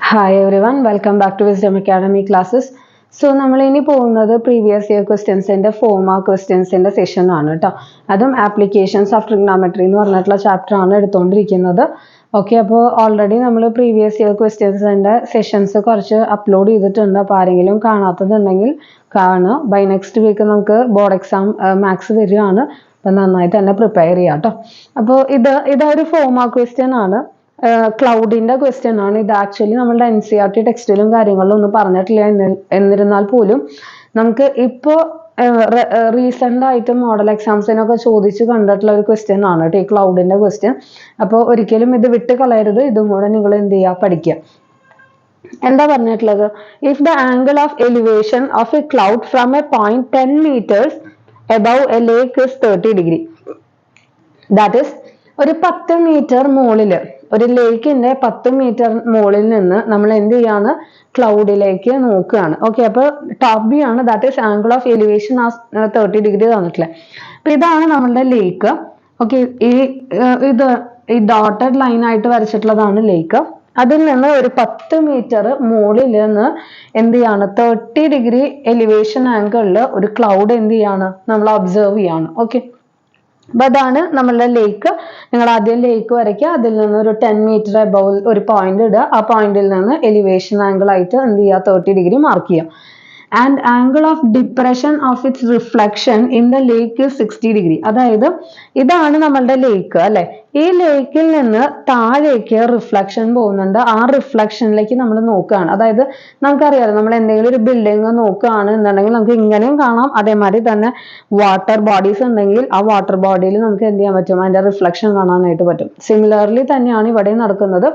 Hi everyone, welcome back to Wisdom Academy classes. So നമ്മൾ ഇനി പോകുന്നത് പ്രീവിയസ് ഇയർ ക്വസ്റ്റ്യൻസിന്റെ 4 മാർക്ക് ക്വസ്റ്റ്യൻസിന്റെ സെഷൻ ആണ് കേട്ടോ. അതും ആപ്ലിക്കേഷൻസ് ഓഫ് ട്രിഗ്നോമെട്രി എന്ന് പറഞ്ഞിട്ടുള്ള ചാപ്റ്റർ ആണ് എടുത്തുകൊണ്ടിരിക്കുന്നത്. ഓക്കെ, അപ്പോൾ ഓൾറെഡി നമ്മൾ പ്രീവിയസ് ഇയർ ക്വസ്റ്റ്യൻസിന്റെ സെഷൻസ് കുറച്ച് അപ്ലോഡ് ചെയ്തിട്ടുണ്ട്. അപ്പോൾ ആരെങ്കിലും കാണാത്തതുണ്ടെങ്കിൽ കാണുക. ബൈ നെക്സ്റ്റ് വീക്ക് നമുക്ക് ബോർഡ് എക്സാം മാത്സ് വരികയാണ്. അപ്പം നന്നായിട്ട് തന്നെ പ്രിപ്പയർ ചെയ്യാം കേട്ടോ. അപ്പോൾ ഇതൊരു 4 മാർക്ക് ക്വസ്റ്റ്യൻ ആണ്. ക്ലൗഡിന്റെ ക്വസ്റ്റ്യൻ ആണ് ഇത്. ആക്ച്വലി നമ്മളുടെ NCERT ടെക്സ്റ്റിലും കാര്യങ്ങളിലും ഒന്നും പറഞ്ഞിട്ടില്ല. എന്നിരുന്നാൽ പോലും നമുക്ക് ഇപ്പോൾ റീസെന്റ് ആയിട്ട് മോഡൽ എക്സാംസിനൊക്കെ ചോദിച്ച് കണ്ടിട്ടുള്ള ഒരു ക്വസ്റ്റ്യൻ ആണ് കേട്ടോ ഈ ക്ലൗഡിന്റെ ക്വസ്റ്റ്യൻ. അപ്പോൾ ഒരിക്കലും ഇത് വിട്ട് കളയരുത്. ഇതും കൂടെ നിങ്ങൾ എന്ത് ചെയ്യുക, പഠിക്കുക. എന്താ പറഞ്ഞിട്ടുള്ളത്? If the angle of elevation of A cloud from A point 10 meters above a lake is 30 degree. That is, ഒരു 10 മീറ്റർ മുകളിൽ, ഒരു ലേക്കിന്റെ 10 മീറ്റർ മുകളിൽ നിന്ന് നമ്മൾ എന്ത് ചെയ്യാണ്, ക്ലൗഡിലേക്ക് നോക്കുകയാണ്. ഓക്കെ, അപ്പോൾ ടോപ്പ് വ്യൂ ആണ്. That is angle of elevation 30 degree തന്നിട്ടില്ലേ. അപ്പൊ ഇതാണ് നമ്മളുടെ ലേക്ക്. ഓക്കെ, ഈ ഡോട്ടഡ് ലൈൻ ആയിട്ട് വരച്ചിട്ടുള്ളതാണ് ലേക്ക്. അതിൽ നിന്ന് ഒരു 10 മീറ്റർ മുകളിൽ നിന്ന് എന്ത് ചെയ്യാണ്, 30 ഡിഗ്രി എലിവേഷൻ ആംഗിളിൽ ഒരു ക്ലൗഡ് എന്ത് ചെയ്യാണ്, നമ്മൾ ഒബ്സർവ് ചെയ്യാണ്. ഓക്കെ, അപ്പൊ അതാണ് നമ്മളുടെ ലേക്ക്. നിങ്ങൾ ആദ്യം ലേക്ക് വരയ്ക്കുക. അതിൽ നിന്ന് ഒരു 10 മീറ്റർ അബവ് ഒരു പോയിന്റ് ഇടുക. ആ പോയിന്റിൽ നിന്ന് എലിവേഷൻ ആംഗിൾ ആയിട്ട് എന്ത് ചെയ്യുക, 30 ഡിഗ്രി മാർക്ക് ചെയ്യുക. And angle of depression of its reflection in the lake 60 degree. അതായത് ഇതാണ് നമ്മളുടെ ലേക്ക് അല്ലെ. ഈ ലേക്കിൽ നിന്ന് താഴേക്ക് റിഫ്ലക്ഷൻ പോകുന്നുണ്ട്. ആ റിഫ്ലക്ഷനിലേക്ക് നമ്മൾ നോക്കുകയാണ്. അതായത് നമുക്കറിയാലോ, നമ്മൾ എന്തെങ്കിലും ഒരു ബിൽഡിംഗ് നോക്കുകയാണ് എന്നുണ്ടെങ്കിൽ നമുക്ക് ഇങ്ങനെയും കാണാം. അതേമാതിരി തന്നെ വാട്ടർ ബോഡീസ് ഉണ്ടെങ്കിൽ ആ വാട്ടർ ബോഡിയിൽ നമുക്ക് എന്ത് ചെയ്യാൻ പറ്റും, അതിന്റെ റിഫ്ലക്ഷൻ കാണാനായിട്ട് പറ്റും. സിമിലർലി തന്നെയാണ് ഇവിടെ നടക്കുന്നത്.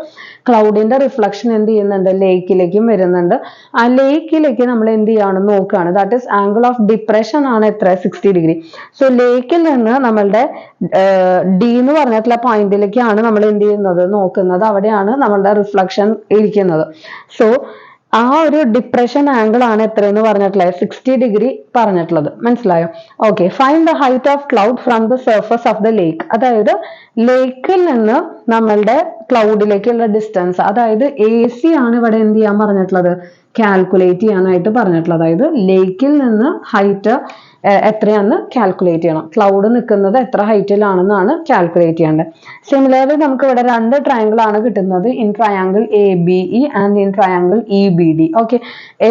ക്ലൗഡിന്റെ റിഫ്ലക്ഷൻ എന്ത് ചെയ്യുന്നുണ്ട്, ലേക്കിലേക്കും വരുന്നുണ്ട്. ആ ലേക്കിലേക്ക് നമ്മൾ എന്ത് ചെയ്യാണ്, നോക്കുകയാണ്. That is angle of depression ആണ് എത്ര, 60 ഡിഗ്രി. സോ ലേക്കിൽ നിന്ന് നമ്മളുടെ ഡി എന്ന് പറഞ്ഞിട്ടുള്ള പോയിന്റിലേക്കാണ് നമ്മൾ എന്ത് ചെയ്യുന്നത്, നോക്കുന്നത്. അവിടെയാണ് നമ്മളുടെ റിഫ്ലക്ഷൻ ഇരിക്കുന്നത്. സോ ആ ഒരു ഡിപ്രഷൻ ആംഗിൾ ആണ് എത്രയെന്ന് പറഞ്ഞിട്ടുള്ളത്, 60 ഡിഗ്രി പറഞ്ഞിട്ടുള്ളത്. മനസ്സിലായോ? Okay, find the height of cloud from the surface of the ലേക്ക്. അതായത് ലേക്കിൽ നിന്ന് നമ്മളുടെ ക്ലൗഡിലേക്കുള്ള ഡിസ്റ്റൻസ്, അതായത് AC ആണ് ഇവിടെ എന്ത് ചെയ്യാൻ പറഞ്ഞിട്ടുള്ളത്, കാൽക്കുലേറ്റ് ചെയ്യാനായിട്ട് പറഞ്ഞിട്ടുള്ളത്. അതായത് ലേക്കിൽ നിന്ന് ഹൈറ്റ് എത്രയാണെന്ന് കാൽക്കുലേറ്റ് ചെയ്യണം. ക്ലൗഡ് നിൽക്കുന്നത് എത്ര ഹൈറ്റിലാണെന്നാണ് കാൽക്കുലേറ്റ് ചെയ്യേണ്ടത്. സിമിലർലി നമുക്ക് ഇവിടെ 2 ട്രയാങ്കിൾ ആണ് കിട്ടുന്നത്. In triangle ABE and in triangle EBD. Okay,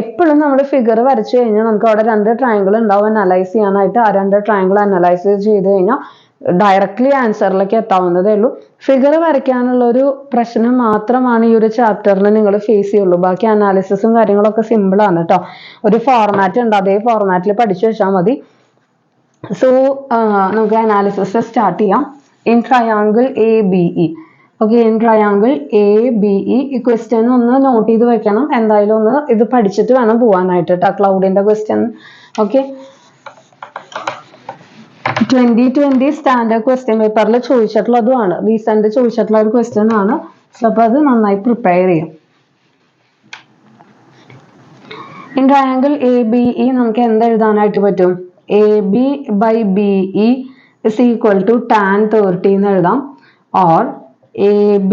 എപ്പോഴും നമ്മൾ ഫിഗർ വരച്ചു കഴിഞ്ഞാൽ നമുക്ക് അവിടെ 2 ട്രയാങ്കിൾ ഉണ്ടാവും അനലൈസ് ചെയ്യാനായിട്ട്. ആ 2 ട്രയാങ്കിൾ അനലൈസ് ചെയ്ത് കഴിഞ്ഞാൽ ഡയറക്ട്ലി ആൻസറിലേക്ക് എത്താവുന്നതേ ഉള്ളൂ. ഫിഗർ വരയ്ക്കാനുള്ള ഒരു പ്രശ്നം മാത്രമാണ് ഈ ഒരു ചാപ്റ്ററിന് നിങ്ങൾ ഫേസ് ചെയ്യുള്ളൂ. ബാക്കി അനാലിസിസും കാര്യങ്ങളൊക്കെ സിമ്പിൾ ആണ് കേട്ടോ. ഒരു ഫോർമാറ്റ് ഉണ്ട്, അതേ ഫോർമാറ്റിൽ പഠിച്ചു വെച്ചാൽ മതി. സോ നമുക്ക് അനാലിസിസ് സ്റ്റാർട്ട് ചെയ്യാം. In triangle ABE. Okay, in triangle ABE ഈ ക്വസ്റ്റ്യൻ ഒന്ന് നോട്ട് ചെയ്ത് വെക്കണം. എന്തായാലും ഒന്ന് ഇത് പഠിച്ചിട്ട് വേണം പോകാനായിട്ട് കേട്ടോ, ക്ലൗഡിന്റെ ക്വസ്റ്റ്യൻ. ഓക്കെ, 2020 സ്റ്റാൻഡേർഡ് ക്വസ്റ്റ്യൻ പേപ്പറിൽ ചോദിച്ചിട്ടുള്ളതുമാണ്. റീസെന്റ് ചോദിച്ചിട്ടുള്ള ഒരു ക്വസ്റ്റ്യൻ ആണ്. സോ അപ്പൊ അത് നന്നായി പ്രിപ്പയർ ചെയ്യാം. ഇൻ ട്രയാങ്കിൾ ABE നമുക്ക് എന്ത് എഴുതാനായിട്ട് പറ്റും, AB by BE is equal to tan 30 എന്ന് എഴുതാം. Or AB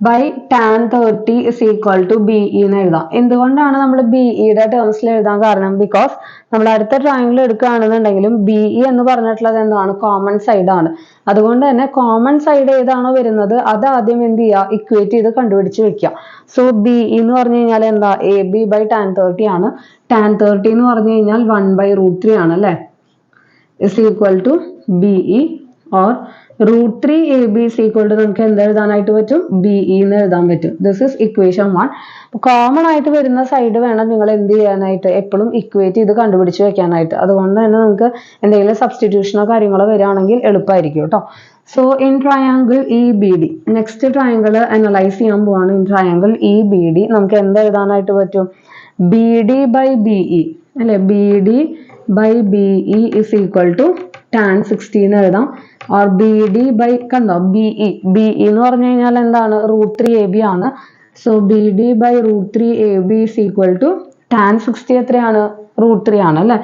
by tan 30 is equal to BE എന്ന് എഴുതാം. എന്തുകൊണ്ടാണ് നമ്മൾ BEയുടെ ടേംസിൽ എഴുതാൻ കാരണം, ബിക്കോസ് നമ്മൾ അടുത്ത ട്രയാങ്കിൾ എടുക്കുകയാണെന്നുണ്ടെങ്കിലും BE എന്ന് പറഞ്ഞിട്ടുള്ളത് എന്താണ്, കോമൺ സൈഡ് ആണ്. അതുകൊണ്ട് തന്നെ കോമൺ സൈഡ് ഏതാണോ വരുന്നത് അത് ആദ്യം എന്ത് ചെയ്യുക, ഇക്വേറ്റ് ചെയ്ത് കണ്ടുപിടിച്ച് വെക്കുക. സോ BE എന്ന് പറഞ്ഞു കഴിഞ്ഞാൽ എന്താ, AB by tan 30 ആണ്. tan 30 എന്ന് പറഞ്ഞു കഴിഞ്ഞാൽ 1/√3 ആണ് അല്ലെ, is equal to BE. or √3 AB is equal to നമുക്ക് എന്ത് എഴുതാനായിട്ട് പറ്റും, BE എന്ന് എഴുതാൻ പറ്റും. This is equation 1. കോമൺ ആയിട്ട് വരുന്ന സൈഡ് വേണം നിങ്ങൾ എന്ത് ചെയ്യാനായിട്ട്, എപ്പോഴും ഇക്വേറ്റ് ചെയ്ത് കണ്ടുപിടിച്ച് വെക്കാനായിട്ട്. അതുകൊണ്ട് തന്നെ നമുക്ക് എന്തെങ്കിലും സബ്സ്റ്റിറ്റ്യൂഷനോ കാര്യങ്ങളോ വരികയാണെങ്കിൽ എളുപ്പമായിരിക്കും കേട്ടോ. So in triangle EBD, next triangle analyse ചെയ്യാൻ പോവാണ്. ഇൻ ട്രയാങ്കിൾ EBD നമുക്ക് എന്ത് എഴുതാനായിട്ട് പറ്റും, BD by BE അല്ലെ, BD by BE is equal to tan 60 എന്ന് എഴുതാം. ഓർ BD by, കണ്ടോ, BE എന്ന് പറഞ്ഞു കഴിഞ്ഞാൽ എന്താണ്, √3 AB ആണ്. So BD by √3 AB is equal to tan 60 എത്രയാണ്, √3 ആണ് അല്ലെ.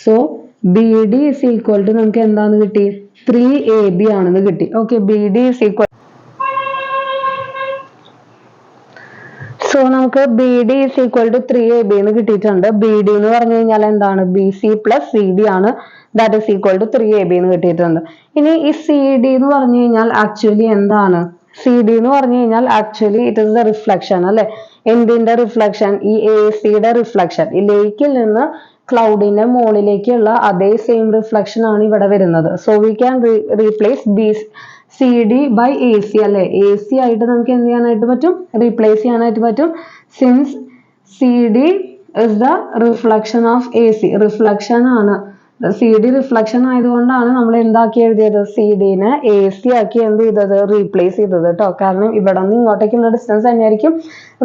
So B D is equal to നമുക്ക് എന്താന്ന് കിട്ടി 3AB ആണെന്ന് കിട്ടി. Okay, B D is equal so നമുക്ക് B D is equal to 3AB എന്ന് കിട്ടിയിട്ടുണ്ട്. ബി ഡി എന്ന് പറഞ്ഞു കഴിഞ്ഞാൽ എന്താണ്? B C plus C D ആണ്. That is equal to 3AB എന്ന് കിട്ടിയിട്ടുണ്ട്. ഇനി ഈ സി ഡി എന്ന് പറഞ്ഞു കഴിഞ്ഞാൽ ആക്ച്വലി എന്താണ്? സി ഡി എന്ന് പറഞ്ഞു കഴിഞ്ഞാൽ actually it is the reflection അല്ലെ. എന്തിന്റെ റിഫ്ലക്ഷൻ? ഈ എ സിയുടെ റിഫ്ലക്ഷൻ. ഈ ലേക്കിൽ നിന്ന് ക്ലൗഡിന്റെ മുകളിലേക്കുള്ള അതേ സെയിം റിഫ്ലക്ഷൻ ആണ് ഇവിടെ വരുന്നത്. So we can replace C D by A C അല്ലെ. എ സി ആയിട്ട് നമുക്ക് എന്ത് ചെയ്യാനായിട്ട് പറ്റും? റീപ്ലേസ് ചെയ്യാനായിട്ട് പറ്റും. Since C D is the reflection of A C. Reflection ആണ്. സി ഡി റിഫ്ലക്ഷൻ ആയതുകൊണ്ടാണ് നമ്മൾ എന്താക്കി എഴുതിയത്? സി ഡിനെ എ സി ആക്കി എന്ത് ചെയ്തത്? റീപ്ലേസ് ചെയ്തത് കേട്ടോ. കാരണം ഇവിടെ നിന്ന് ഇങ്ങോട്ടേക്കുള്ള ഡിസ്റ്റൻസ് തന്നെയായിരിക്കും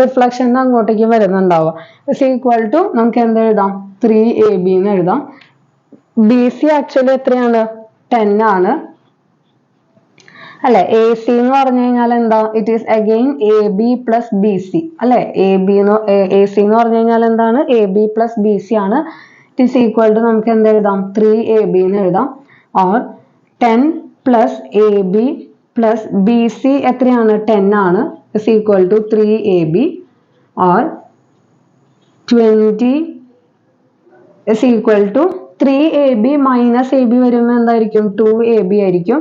റിഫ്ലക്ഷന് അങ്ങോട്ടേക്കും വരുന്നുണ്ടാവുക. ഇസ് ഈക്വൽ ടു നമുക്ക് എന്ത് എഴുതാം? 3AB എന്ന് എഴുതാം. ബി സി ആക്ച്വലി എത്രയാണ്? 10 ആണ് അല്ലെ. എ സി എന്ന് പറഞ്ഞു കഴിഞ്ഞാൽ എന്താ? It is again A B plus B C അല്ലെ. എ സി എന്ന് പറഞ്ഞു കഴിഞ്ഞാൽ എന്താണ്? A B plus B C ആണ്. ഇറ്റ് ഈസ് ഈക്വൽ ടു നമുക്ക് എന്ത് എഴുതാം? 3AB എന്ന് എഴുതാം. Or 10 plus A B plus B C എത്രയാണ്? 10 ആണ്. Is equal to 3AB. Or 20 is equal to 3AB minus A B വരുമ്പോൾ എന്തായിരിക്കും? 2AB ആയിരിക്കും.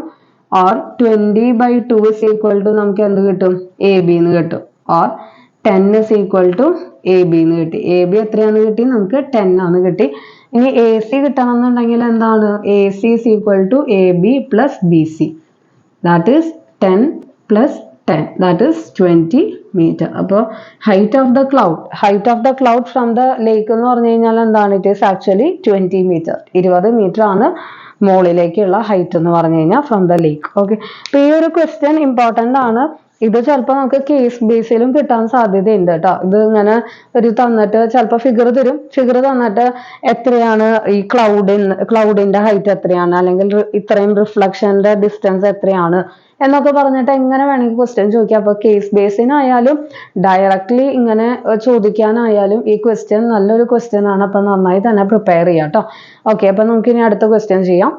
ഓർ 20/2 ഇസ് ഈക്വൽ ടു നമുക്ക് എന്ത് കിട്ടും? AB എന്ന് കിട്ടും. Or 10 is equal to AB എന്ന് കിട്ടി. AB എത്രയാന്ന് കിട്ടി? നമുക്ക് 10 ആണ് കിട്ടി. ഇനി എ സി കിട്ടണം എന്നുണ്ടെങ്കിൽ എന്താണ്? A C is equal to AB plus B C. That is 10 plus 10. That is 20 metre. അപ്പോൾ height of the cloud from the lake എന്ന് പറഞ്ഞു കഴിഞ്ഞാൽ എന്താണ്? It is actually 20 metre. 20 metre ആണ് മുകളിലേക്കുള്ള ഹൈറ്റ് എന്ന് പറഞ്ഞു കഴിഞ്ഞാൽ ഫ്രം ദ ലേക്ക്. ഓക്കെ, അപ്പൊ ഈ ഒരു ക്വസ്റ്റ്യൻ ഇമ്പോർട്ടന്റ് ആണ്. ഇത് ചിലപ്പോൾ നമുക്ക് കേസ് ബേസിലും കിട്ടാൻ സാധ്യതയുണ്ട് കേട്ടോ. ഇത് ഇങ്ങനെ ഒരു തന്നിട്ട് ചിലപ്പോൾ ഫിഗർ തരും. ഫിഗർ തന്നിട്ട് എത്രയാണ് ഈ ക്ലൗഡിന്റെ ഹൈറ്റ് എത്രയാണ്, അല്ലെങ്കിൽ ഇത്രയും റിഫ്ലക്ഷന്റെ ഡിസ്റ്റൻസ് എത്രയാണ് എന്നൊക്കെ പറഞ്ഞിട്ട് എങ്ങനെ വേണമെങ്കിൽ ക്വസ്റ്റ്യൻ ചോദിക്കാം. അപ്പൊ കേസ് ബേസിനായാലും ഡയറക്ട്ലി ഇങ്ങനെ ചോദിക്കാനായാലും ഈ ക്വസ്റ്റ്യൻ നല്ലൊരു ക്വസ്റ്റ്യൻ ആണ്. അപ്പൊ നന്നായി തന്നെ പ്രിപ്പയർ ചെയ്യാം കേട്ടോ. ഓക്കെ, അപ്പൊ നമുക്ക് ഇനി അടുത്ത ക്വസ്റ്റ്യൻ ചെയ്യാം.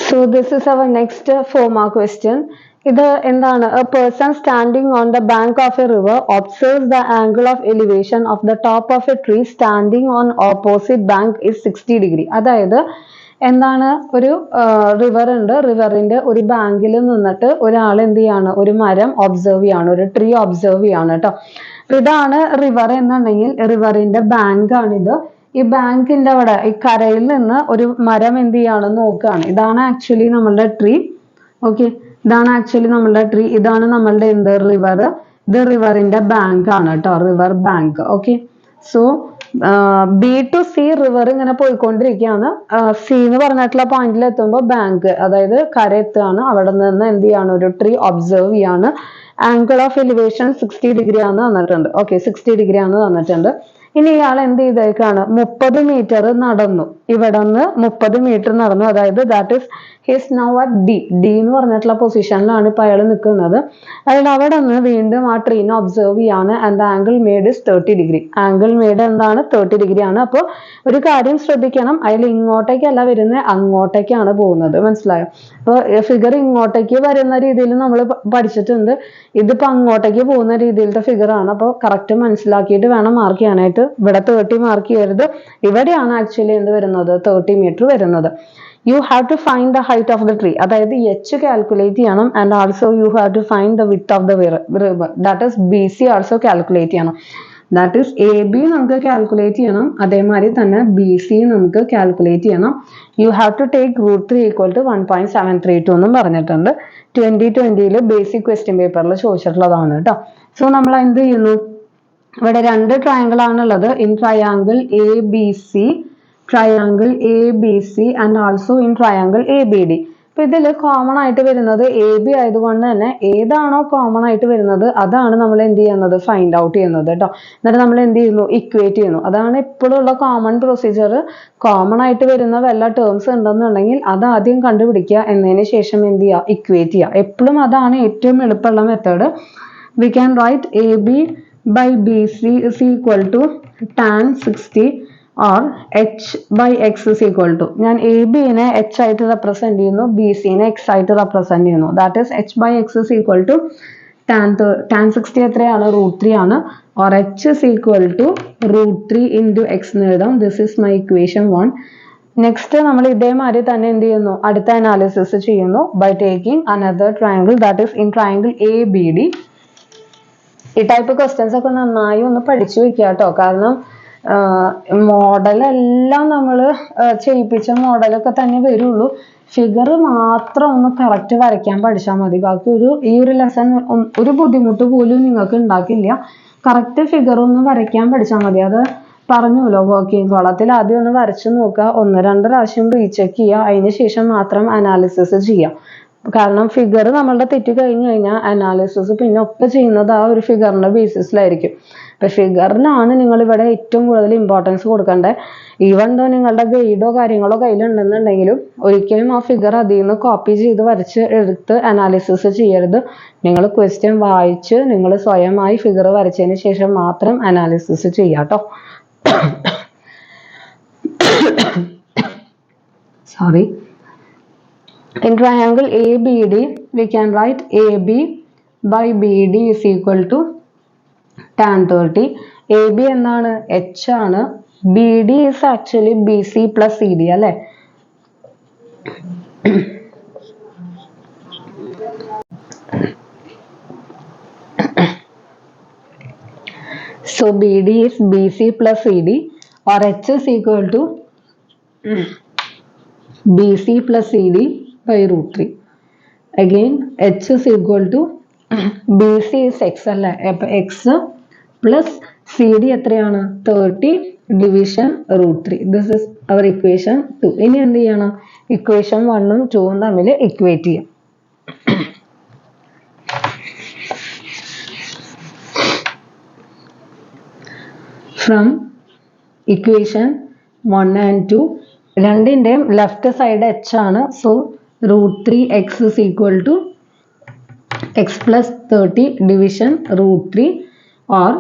So this is our next 4-mark question. ഇത് എന്താണ്? A person standing on the bank of a river observes the angle of elevation of the top of a tree standing on opposite bank is 60 degree. അതായത് എന്താണ്? ഒരു river ഉണ്ട്. റിവറിന്റെ ഒരു ബാങ്കിൽ നിന്നിട്ട് ഒരാൾ എന്ത് ചെയ്യാണ്? ഒരു മരം ഒബ്സർവ് ചെയ്യാണ്, ഒരു ട്രീ ഒബ്സർവ് ചെയ്യാണ് കേട്ടോ. ഇതാണ് റിവർ എന്നുണ്ടെങ്കിൽ റിവറിന്റെ ബാങ്ക് ആണിത്. ഈ ബാങ്കിന്റെ അവിടെ ഈ കരയിൽ നിന്ന് ഒരു മരം എന്ത് ചെയ്യാണ്? നോക്കുകയാണ്. ഇതാണ് ആക്ച്വലി നമ്മളുടെ ട്രീ. ഓക്കെ, ഇതാണ് ആക്ച്വലി നമ്മളുടെ ട്രീ. ഇതാണ് നമ്മളുടെ എന്ത്? റിവർ. ഇത് റിവറിന്റെ ബാങ്ക് ആണ് കേട്ടോ, river bank. Okay, so B to C river ഇങ്ങനെ പോയിക്കൊണ്ടിരിക്കുകയാണ്. സി എന്ന് പറഞ്ഞിട്ടുള്ള പോയിന്റിൽ എത്തുമ്പോൾ ബാങ്ക്, അതായത് കര എത്തുകയാണ്. അവിടെ നിന്ന് എന്ത് ചെയ്യാണ്? ഒരു ട്രീ ഒബ്സർവ് ചെയ്യാണ്. ആംഗിൾ ഓഫ് എലിവേഷൻ 60 ഡിഗ്രി ആണ് തന്നിട്ടുണ്ട്. ഓക്കെ, 60 ഡിഗ്രി ആണ് തന്നിട്ടുണ്ട്. ഇനി ഇയാൾ എന്ത് ചെയ്തേക്കാണ്? 30 മീറ്റർ നടന്നു. ഇവിടെ നിന്ന് 30 മീറ്റർ നടന്നു. അതായത് that is his now at D. D എന്ന് പറഞ്ഞിട്ടുള്ള പൊസിഷനിലാണ് ഇപ്പൊ അയാൾ നിൽക്കുന്നത്. അതായത് അവിടെ നിന്ന് വീണ്ടും ആ ട്രീനെ ഒബ്സർവ് ചെയ്യാണ്. And angle made is 30 degree. Angle made എന്താണ്? 30 ഡിഗ്രി ആണ്. അപ്പോൾ ഒരു കാര്യം ശ്രദ്ധിക്കണം, അയാൾ ഇങ്ങോട്ടേക്കല്ല വരുന്നത്, അങ്ങോട്ടേക്കാണ് പോകുന്നത്. മനസ്സിലായോ? അപ്പോൾ ഫിഗർ ഇങ്ങോട്ടേക്ക് വരുന്ന രീതിയിൽ നമ്മൾ പഠിച്ചിട്ടുണ്ട്. ഇതിപ്പോ അങ്ങോട്ടേക്ക് പോകുന്ന രീതിയിലത്തെ ഫിഗർ ആണ്. അപ്പോൾ കറക്റ്റ് മനസ്സിലാക്കിയിട്ട് വേണം മാർക്ക് ചെയ്യാനായിട്ട്. ഇവിടെ 30 മാർക്ക് ചെയ്യരുത്. ഇവിടെയാണ് ആക്ച്വലി എന്ത് വരുന്നത്? 30 മീറ്റർ വരുന്നത്. You have to find the height of the tree. അതായത് h കാൽക്കുലേറ്റ് ചെയ്യണം. And also you have to find the width of the river. That is B C also calculate ചെയ്യണം. That is A B നമുക്ക് calculate ചെയ്യണം. അതേമാതിരി തന്നെ B C നമുക്ക് calculate ചെയ്യണം. You have to take √3 = 1.732 എന്നും പറഞ്ഞിട്ടുണ്ട്. 2020 ബേസിക് ക്വസ്റ്റ്യൻ പേപ്പറിൽ ചോദിച്ചിട്ടുള്ളതാണ് കേട്ടോ. സോ നമ്മൾ എന്ത് ചെയ്യുന്നു? ഇവിടെ 2 ട്രയാങ്കിൾ ആണുള്ളത്. In triangle A B C, triangle A B C and also in triangle A B D. അപ്പൊ ഇതിൽ കോമൺ ആയിട്ട് വരുന്നത് എ ബി ആയതുകൊണ്ട് തന്നെ ഏതാണോ കോമൺ ആയിട്ട് വരുന്നത് അതാണ് നമ്മൾ എന്ത് ചെയ്യുന്നത്? ഫൈൻഡ് ഔട്ട് ചെയ്യുന്നത് കേട്ടോ. എന്നിട്ട് നമ്മൾ എന്ത് ചെയ്യുന്നു? ഇക്വേറ്റ് ചെയ്യുന്നു. അതാണ് ഇപ്പോഴുള്ള കോമൺ പ്രൊസീജിയർ. കോമൺ ആയിട്ട് വരുന്ന വല്ല ടേംസ് ഉണ്ടെന്നുണ്ടെങ്കിൽ അത് ആദ്യം കണ്ടുപിടിക്കുക. എന്നതിന് ശേഷം എന്ത് ചെയ്യുക? ഇക്വേറ്റ് ചെയ്യുക. എപ്പോഴും അതാണ് ഏറ്റവും എളുപ്പമുള്ള method. We can write a B by BC is equal to tan 60 or h by x is equal to, ഞാൻ എ ബിനെ h ആയിട്ട് റെപ്രസെന്റ് ചെയ്യുന്നു, ബി സിനെ x ആയിട്ട് റെപ്രസെന്റ് ചെയ്യുന്നു. That is h by x is equal to tan 60 എത്രയാണ്, √3 ആണ്, or h is equal to √3 into x എന്ന് എഴുതാം. This is my equation 1. Next നമ്മൾ ഇതേമാതിരി തന്നെ എന്ത് ചെയ്യുന്നു, അടുത്ത അനാലിസിസ് ചെയ്യുന്നു by taking another triangle, that is in triangle A B D. ഈ ടൈപ്പ് ക്വസ്റ്റ്യൻസ് ഒക്കെ നന്നായി ഒന്ന് പഠിച്ചു വെക്കുക കേട്ടോ. കാരണം മോഡലെല്ലാം നമ്മൾ ചെയ്യിപ്പിച്ച മോഡലൊക്കെ തന്നെ വരുള്ളൂ. ഫിഗർ മാത്രം ഒന്ന് കറക്റ്റ് വരയ്ക്കാൻ പഠിച്ചാൽ മതി. ബാക്കി ഈ ഒരു ലെസൺ ഒരു ബുദ്ധിമുട്ട് പോലും നിങ്ങൾക്ക് ഉണ്ടാക്കില്ല. കറക്റ്റ് ഫിഗർ ഒന്ന് വരയ്ക്കാൻ പഠിച്ചാൽ മതി. അത് പറഞ്ഞല്ലോ, വർക്കിംഗ് കോളത്തിൽ ആദ്യം ഒന്ന് വരച്ചു നോക്കുക, 1-2 പ്രാവശ്യം റീചെക്ക് ചെയ്യുക, അതിന് ശേഷം മാത്രം അനാലിസിസ് ചെയ്യാം. കാരണം ഫിഗർ നമ്മളുടെ തെറ്റി കഴിഞ്ഞു കഴിഞ്ഞാൽ അനാലിസിസ് പിന്നെ ഒക്കെ ചെയ്യുന്നത് ആ ഒരു ഫിഗറിന്റെ ബേസിസിലായിരിക്കും. അപ്പൊ ഫിഗറിനാണ് നിങ്ങൾ ഇവിടെ ഏറ്റവും കൂടുതൽ ഇമ്പോർട്ടൻസ് കൊടുക്കേണ്ടത്. ഈവൻ ദോ നിങ്ങളുടെ ഗൈഡോ കാര്യങ്ങളോ കയ്യിലുണ്ടെന്നുണ്ടെങ്കിലും ഒരിക്കലും ആ ഫിഗർ അതിൽ നിന്ന് കോപ്പി ചെയ്ത് വരച്ച് എടുത്ത് അനാലിസിസ് ചെയ്യരുത്. നിങ്ങൾ ക്വസ്റ്റ്യൻ വായിച്ച് നിങ്ങൾ സ്വയമായി ഫിഗർ വരച്ചതിന് ശേഷം മാത്രം അനാലിസിസ് ചെയ്യാം കേട്ടോ. Sorry. In triangle ABD, we can write AB by BD is equal to tan 30. AB എന്താണ്, h ആണ്. BD is actually BC plus CD അല്ലേ. So BD is BC plus CD, or h is equal to BC plus CD by √3. Again h is equal to BC is x അല്ലേ. അപ്പൊ x plus CD എത്രയാണ്, 30 division √3. This is our equation 2. ഇനി എന്ത് ചെയ്യണം, equation 1ഉം 2ഉം തമ്മിൽ equate ചെയ്യാം. From equation 1 and 2, രണ്ടിൻ്റെയും left side h ആണ്. So √3x is equal to x plus 30 division √3, or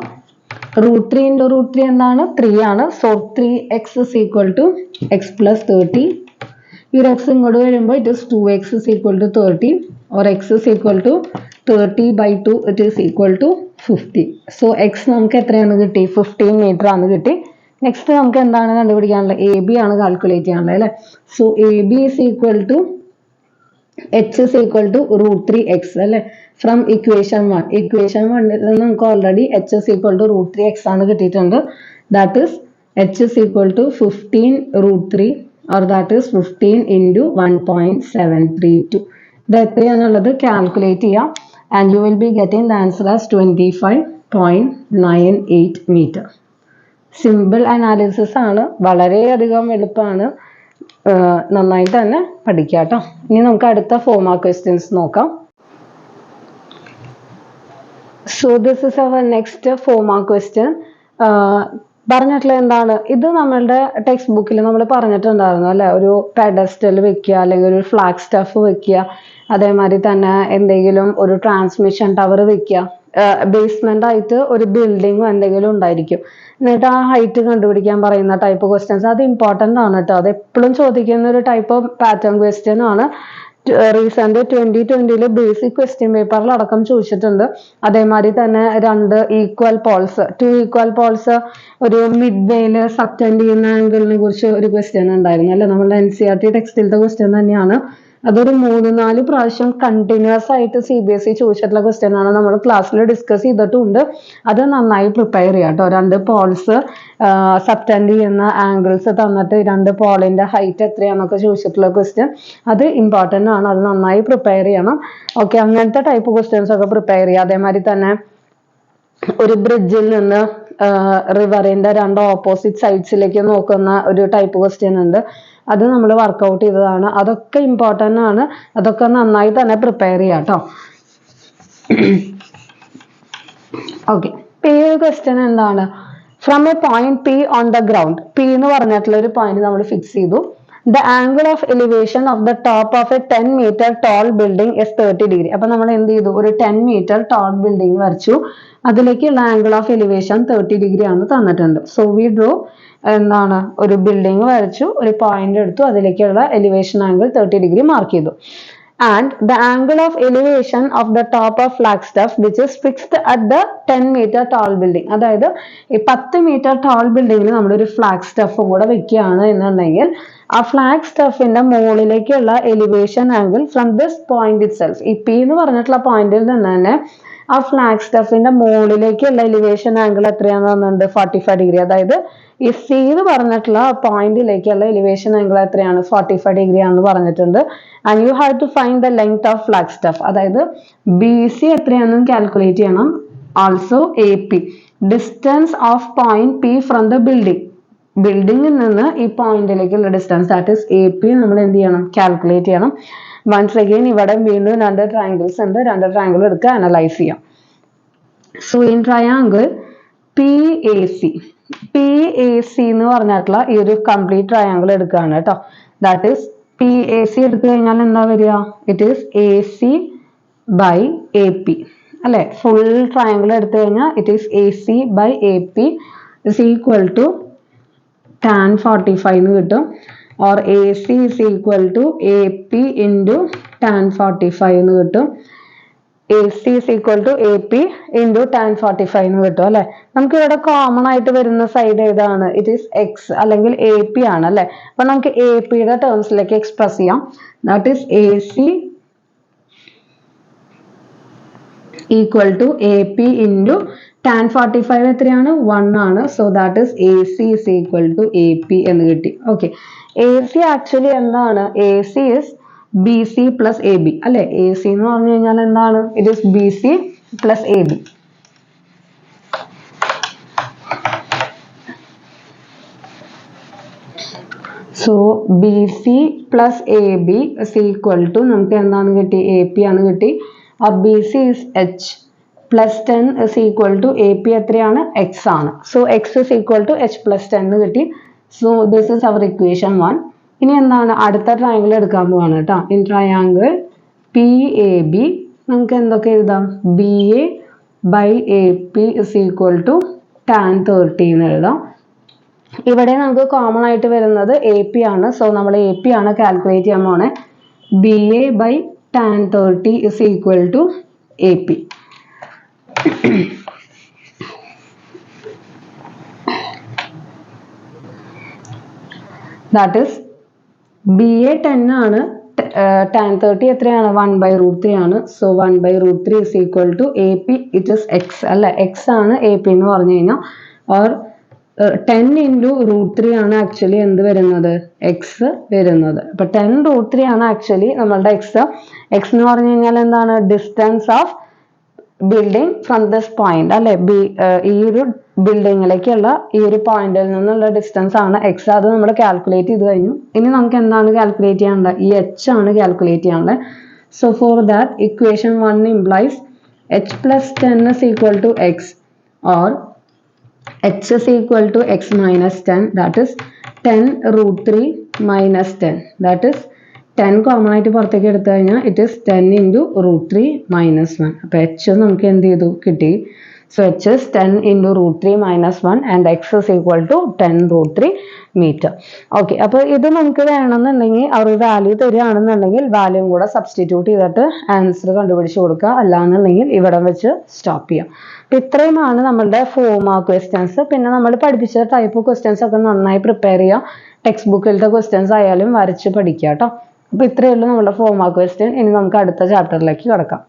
√3 into √3 എന്താണ്, 3 ആണ്. So 3x is equal to x plus 30. ഈ x ഇങ്ങോട്ട് വരുമ്പോൾ it is 2x is equal to 30, or x is equal to 30 by 2, it is equal to 50. So x നമുക്ക് എത്രയാണ് കിട്ടി, 15 metre ആണ് കിട്ടി. നെക്സ്റ്റ് നമുക്ക് എന്താണ് കണ്ടുപിടിക്കാനുള്ളത്, എ ബി ആണ് കാൽക്കുലേറ്റ് ചെയ്യാനുള്ളത് അല്ലേ. So A B is equal to h is equal to √3x അല്ലേ. ഫ്രം ഇക്വേഷൻ 1, ഇക്വേഷൻ 1ൽ നിന്ന് നമുക്ക് already h is equal to √3x ആണ് കിട്ടിയിട്ടുണ്ട്. That is h is equal to 15 √3, or that is 15 into 1.732. ഇത് എത്രയാണുള്ളത് കാൽക്കുലേറ്റ് ചെയ്യാം. And you will be getting the answer as 25.98 metre. Simple analysis ആണ്, വളരെയധികം എളുപ്പമാണ്. നന്നായിട്ട് തന്നെ പഠിക്കുക കേട്ടോ. ഇനി നമുക്ക് അടുത്ത 4 മാർക്ക് ക്വസ്റ്റ്യൻസ് നോക്കാം. So this is our next 4 mark question. പറഞ്ഞിട്ടുള്ള എന്താണ്, ഇത് നമ്മളുടെ ടെക്സ്റ്റ് ബുക്കിൽ നമ്മൾ പറഞ്ഞിട്ടുണ്ടായിരുന്നു അല്ലെ. ഒരു പെഡസ്റ്റൽ വെക്കുക, അല്ലെങ്കിൽ ഒരു ഫ്ലാഗ് സ്റ്റഫ് വെക്കുക, അതേമാതിരി തന്നെ എന്തെങ്കിലും ഒരു ട്രാൻസ്മിഷൻ ടവർ വെക്കുക, ബേസ്മെന്റ് ആയിട്ട് ഒരു ബിൽഡിങ്ങോ എന്തെങ്കിലും ഉണ്ടായിരിക്കും. എന്നിട്ട് ആ ഹൈറ്റ് കണ്ടുപിടിക്കാൻ പറയുന്ന ടൈപ്പ് ക്വസ്റ്റ്യൻസ്, അത് ഇമ്പോർട്ടൻ്റ് ആണ് കേട്ടോ. അത് എപ്പോഴും ചോദിക്കുന്ന ഒരു ടൈപ്പ് ഓഫ് പാറ്റേൺ ക്വസ്റ്റ്യൻ ആണ്. റീസെന്റ് 2020 ബേസിക് ക്വസ്റ്റ്യൻ പേപ്പറിൽ അടക്കം ചോദിച്ചിട്ടുണ്ട്. അതേമാതിരി തന്നെ 2 ഈക്വൽ പോൾസ്, 2 ഈക്വൽ പോൾസ് ഒരു മിഡ് വേയില് സബ്റ്റെൻഡ് ചെയ്യുന്ന ആംഗിളിനെ കുറിച്ച് ഒരു ക്വസ്റ്റ്യൻ ഉണ്ടായിരുന്നു അല്ലെ. നമ്മുടെ NCERT ടെക്സ്റ്റിലത്തെ ക്വസ്റ്റ്യൻ തന്നെയാണ്. അതൊരു 3-4 പ്രാവശ്യം കണ്ടിന്യൂസ് ആയിട്ട് CBSE ചോദിച്ചിട്ടുള്ള ക്വസ്റ്റ്യൻ ആണ്. നമ്മൾ ക്ലാസ്സിൽ ഡിസ്കസ് ചെയ്തിട്ടുണ്ട്. അത് നന്നായി പ്രിപ്പയർ ചെയ്യാം കേട്ടോ. 2 പോൾസ് സബ്റ്റെൻഡ് ചെയ്യുന്ന ആംഗിൾസ് തന്നിട്ട് 2 പോളിന്റെ ഹൈറ്റ് എത്രയാണെന്നൊക്കെ ചോദിച്ചിട്ടുള്ള ക്വസ്റ്റ്യൻ, അത് ഇമ്പോർട്ടൻ്റ് ആണ്. അത് നന്നായി പ്രിപ്പയർ ചെയ്യണം. ഓക്കെ, അങ്ങനത്തെ ടൈപ്പ് ക്വസ്റ്റ്യൻസ് ഒക്കെ പ്രിപ്പയർ ചെയ്യുക. അതേമാതിരി തന്നെ ഒരു ബ്രിഡ്ജിൽ നിന്ന് റിവറിന്റെ 2 ഓപ്പോസിറ്റ് സൈഡ്സിലേക്ക് നോക്കുന്ന ഒരു ടൈപ്പ് ക്വസ്റ്റ്യൻ ഉണ്ട്. അത് നമ്മൾ വർക്ക്ഔട്ട് ചെയ്തതാണ്. അതൊക്കെ ഇമ്പോർട്ടൻ്റ് ആണ്. അതൊക്കെ നന്നായി തന്നെ പ്രിപ്പയർ ചെയ്യാം കേട്ടോ. ഓക്കെ, ഈ ഒരു ക്വസ്റ്റ്യൻ എന്താണ്, from A point P on the ground. P എന്ന് പറഞ്ഞിട്ടുള്ള ഒരു പോയിന്റ് നമ്മൾ ഫിക്സ് ചെയ്തു. the angle of elevation of the top of a 10 meter tall building is 30 degree. അപ്പോൾ നമ്മൾ എന്ത് ചെയ്തു, ഒരു 10 meter tall building വരച്ചു, അതിലേക്കുള്ള ആംഗിൾ ഓഫ് എലിവേഷൻ 30 ഡിഗ്രി ആണ് തന്നിട്ടുണ്ട്. സോ വി ഡ്രോ എന്താണ്, ഒരു ബിൽഡിംഗ് വരച്ചു, ഒരു പോയിന്റ് എടുത്തു, അതിലേക്കുള്ള എലിവേഷൻ ആംഗിൾ 30 ഡിഗ്രി മാർക്ക് ചെയ്തു. And the angle of elevation of the top of Flagstaff which is fixed at the 10 meter tall building. അതായത് ഈ 10 മീറ്റർ tall buildingൽ നമ്മളൊരു ഫ്ലാഗ്സ്റ്റഫും കൂടെ വെക്കുകയാണ് എന്നുണ്ടെങ്കിൽ ആ ഫ്ലാഗ്സ്റ്റഫിന്റെ മുകളിലേക്കുള്ള elevation angle from this point it self, ഈ പി എന്ന് പറഞ്ഞിട്ടുള്ള പോയിന്റിൽ നിന്ന് തന്നെ ആ ഫ്ലാഗ്സ്റ്റഫിന്റെ മുകളിലേക്കുള്ള എലിവേഷൻ ആംഗിൾ എത്രയാണെന്ന് തന്നിട്ടുണ്ട്, 45 ഡിഗ്രി. അതായത് ഈ സി എന്ന് പറഞ്ഞിട്ടുള്ള പോയിന്റിലേക്കുള്ള എലിവേഷൻ ആംഗിൾ എത്രയാണ്, 45 ഡിഗ്രി ആണെന്ന് പറഞ്ഞിട്ടുണ്ട്. And you have to find the length of flagstaff, അതായത് ബി സി എത്രയാണെന്നും കാൽക്കുലേറ്റ് ചെയ്യണം. Also A P, distance of point P from the building, ബിൽഡിംഗിൽ നിന്ന് ഈ പോയിന്റിലേക്കുള്ള distance, that is A P നമ്മൾ എന്ത് ചെയ്യണം, കാൽക്കുലേറ്റ് ചെയ്യണം. വൺസ് അഗെയിൻ ഇവിടെ വീണ്ടും രണ്ട് ട്രയാങ്കിൾസ് ഉണ്ട്, രണ്ട് ട്രയാങ്കിൾ എടുക്കുക, അനലൈസ് ചെയ്യാം. So in triangle P A C, P A C എന്ന് പറഞ്ഞിട്ടുള്ള ഈ ഒരു കംപ്ലീറ്റ് ട്രയാങ്കിൾ എടുക്കുകയാണ് കേട്ടോ. That is P A C എടുത്തു കഴിഞ്ഞാൽ എന്താ വരിക, it is A C by A P അല്ലെ. ഫുൾ ട്രയാങ്കിൾ എടുത്തു കഴിഞ്ഞാൽ it is A C by A P is equal to tan 45 എന്ന് കിട്ടും. Or A C is equal to A P into tan 45 എന്ന് കിട്ടും. A C is equal to A P into tan 45 എന്ന് കിട്ടും അല്ലെ. നമുക്ക് ഇവിടെ കോമൺ ആയിട്ട് വരുന്ന സൈഡ് ഏതാണ്, ഇറ്റ് ഈസ് എക്സ് അല്ലെങ്കിൽ എ പി ആണ് അല്ലെ. അപ്പൊ നമുക്ക് എ പിയുടെ ടേംസിലേക്ക് എക്സ്പ്രസ് ചെയ്യാം. That is A C equal to A P into tan 45 എത്രയാണ്, 1 ആണ്. So that is A C is equal to A P എന്ന് കിട്ടി. ഓക്കെ, എ സി ആക്ച്വലി എന്താണ്, A C is B C plus A B അല്ലെ. A C എന്ന് പറഞ്ഞു കഴിഞ്ഞാൽ എന്താണ്, it is B C plus A B. So B C plus A B is equal to നമുക്ക് എന്താണെന്ന് കിട്ടി, എ പി ആണ് കിട്ടി. ആ B C is H plus 10 is equal to A P എത്രയാണ്, എക്സ് ആണ്. So X is equal to H plus 10 എന്ന് കിട്ടി. So this is our equation 1. ഇനി എന്താണ്, അടുത്ത ട്രയാങ്കിൾ എടുക്കാൻ പോവാണ് കേട്ടോ. In triangle P A B നമുക്ക് എന്തൊക്കെ എഴുതാം, B A by A P is equal to tan 30 എന്ന് എഴുതാം. ഇവിടെ നമുക്ക് കോമൺ ആയിട്ട് വരുന്നത് എ പി ആണ്. സോ നമ്മൾ എ പി ആണ് കാൽക്കുലേറ്റ് ചെയ്യാൻ പോണേ. B A by tan 30 is equal to A P. That is BA 10 ആണ്, tan 30 എത്രയാണ്, 1/√3 ആണ്. So 1/√3 is equal to AP, it is x അല്ലെ. x ആണ് AP എന്ന് പറഞ്ഞു കഴിഞ്ഞാൽ. ഓർ 10 into √3 ആണ് ആക്ച്വലി എന്ത് വരുന്നത്, എക്സ് വരുന്നത്. അപ്പൊ 10√3 ആണ് ആക്ച്വലി നമ്മളുടെ എക്സ്. എക്സ് എന്ന് പറഞ്ഞു കഴിഞ്ഞാൽ എന്താണ്, distance of building from this point അല്ലെ. ഈ ഒരു ബിൽഡിങ്ങിലേക്കുള്ള ഈ ഒരു പോയിന്റിൽ നിന്നുള്ള ഡിസ്റ്റൻസ് ആണ് എക്സ്. അത് നമ്മൾ കാൽക്കുലേറ്റ് ചെയ്ത് കഴിഞ്ഞു. ഇനി നമുക്ക് എന്താണ് കാൽക്കുലേറ്റ് ചെയ്യാനുള്ളത്, ഈ എച്ച് ആണ് കാൽക്കുലേറ്റ് ചെയ്യാനുള്ളത്. So for that equation 1 implies H plus 10 is equal to X or H is equal to X minus 10, that is 10√3 minus 10, that is 10 common ആയിട്ട് പുറത്തേക്ക് എടുത്തു കഴിഞ്ഞാൽ ഇറ്റ് ഇസ് 10 into √3 മൈനസ് 1. അപ്പൊ H നമുക്ക് എന്ത് ചെയ്തു കിട്ടി. So H is 10 into √3 minus 1 and X is equal to 10√3 metre. Okay, അപ്പൊ ഇത് നമുക്ക് വേണമെന്നുണ്ടെങ്കിൽ ആ ഒരു വാല്യൂ തരികയാണെന്നുണ്ടെങ്കിൽ വാല്യൂം കൂടെ സബ്സ്റ്റിറ്റ്യൂട്ട് ചെയ്തിട്ട് ആൻസർ കണ്ടുപിടിച്ച് കൊടുക്കുക. അല്ലാന്നുണ്ടെങ്കിൽ ഇവിടെ വെച്ച് സ്റ്റോപ്പ് ചെയ്യാം. അപ്പൊ ഇത്രയുമാണ് നമ്മളുടെ 4 മാർക്ക് ക്വസ്റ്റ്യൻസ്. പിന്നെ നമ്മൾ പഠിപ്പിച്ച ടൈപ്പ് ക്വസ്റ്റ്യൻസ് ഒക്കെ നന്നായി പ്രിപ്പയർ ചെയ്യുക. ടെക്സ്റ്റ് ബുക്കിലത്തെ ക്വസ്റ്റ്യൻസ് ആയാലും വരച്ച് പഠിക്കുക കേട്ടോ. അപ്പൊ ഇത്രയേ ഉള്ളൂ നമ്മുടെ 4 മാർക്ക് ക്വസ്റ്റ്യൻ. ഇനി നമുക്ക് അടുത്ത ചാപ്റ്ററിലേക്ക് കടക്കാം.